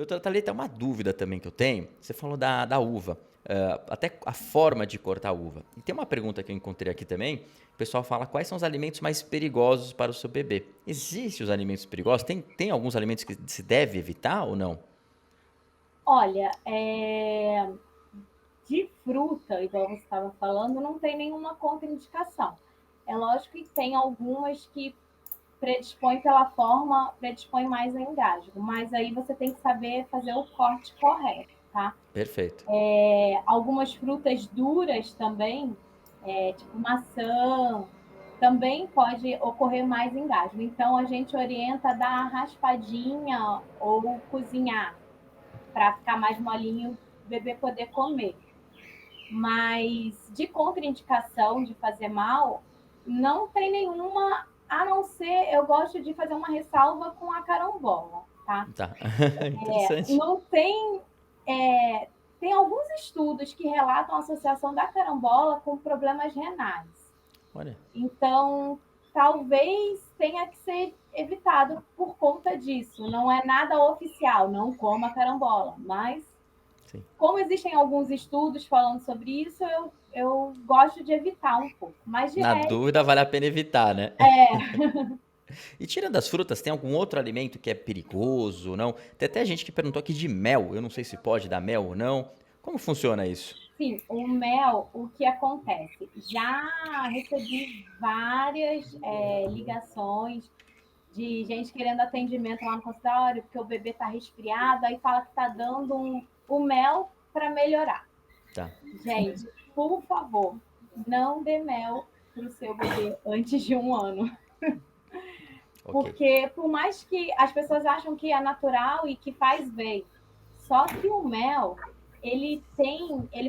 Doutora Thalita, uma dúvida também que eu tenho. Você falou da uva, até a forma de cortar a uva. E tem uma pergunta que eu encontrei aqui também. O pessoal fala quais são os alimentos mais perigosos para o seu bebê. Existem os alimentos perigosos? Tem alguns alimentos que se deve evitar ou não? Olha, de fruta, igual você estava falando, não tem nenhuma contraindicação. É lógico que tem algumas que predispõe pela forma, predispõe mais ao engasgo, mas aí você tem que saber fazer o corte correto, tá? Perfeito. Algumas frutas duras também, tipo maçã, também pode ocorrer mais engasgo. Então a gente orienta a dar raspadinha ou cozinhar para ficar mais molinho, o bebê poder comer. Mas de contraindicação de fazer mal, não tem nenhuma, a não ser eu gosto de fazer uma ressalva com a carambola, tá? Tá. Interessante. Não tem. é, Tem alguns estudos que relatam a associação da carambola com problemas renais. Olha, Então, talvez tenha que ser evitado por conta disso. Não é nada oficial, não coma carambola, mas sim. como existem alguns estudos falando sobre isso, eu gosto de evitar um pouco. Mas de Na resto, dúvida, vale a pena evitar, né? é, E tirando as frutas, tem algum outro alimento que é perigoso, não? Tem até gente que perguntou aqui de mel. Eu não sei se pode dar mel ou não. Como funciona isso? sim, o mel, o que acontece? Já recebi várias ligações de gente querendo atendimento lá no consultório, porque o bebê está resfriado, aí fala que está dando o mel para melhorar. Tá, Gente, por favor, não dê mel para o seu bebê antes de 1 ano. ok. Porque por mais que as pessoas acham que é natural e que faz bem, só que o mel, ele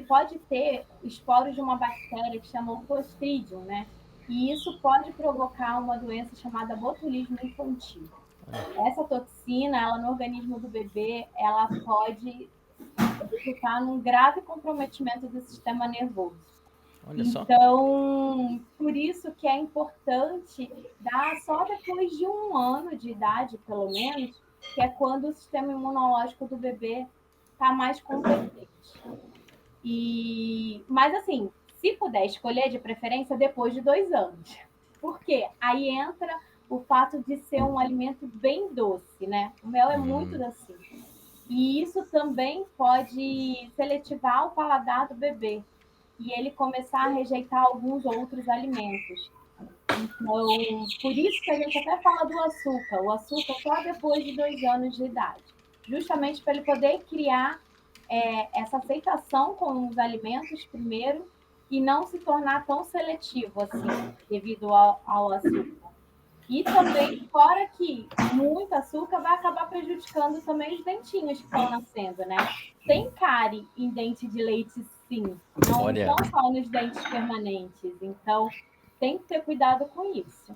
pode ter esporos de uma bactéria que chama o Clostridium, né? E isso pode provocar uma doença chamada botulismo infantil. Essa toxina, ela no organismo do bebê, ela pode resultar num grave comprometimento do sistema nervoso. Olha só. Então, por isso que é importante dar só depois de 1 ano de idade, pelo menos, que é quando o sistema imunológico do bebê está mais competente. Mas assim, se puder escolher, de preferência depois de 2 anos, porque aí entra o fato de ser um alimento bem doce, né? O mel é muito docinho. E isso também pode seletivar o paladar do bebê e ele começar a rejeitar alguns outros alimentos. Então, por isso que a gente até fala do açúcar. O açúcar só depois de 2 anos de idade. Justamente para ele poder criar essa aceitação com os alimentos primeiro e não se tornar tão seletivo assim, devido ao açúcar. E também, fora que muito açúcar vai acabar prejudicando também os dentinhos que estão nascendo, né? Tem cárie em dente de leite, sim. Não Olha, só nos dentes permanentes. Então, tem que ter cuidado com isso.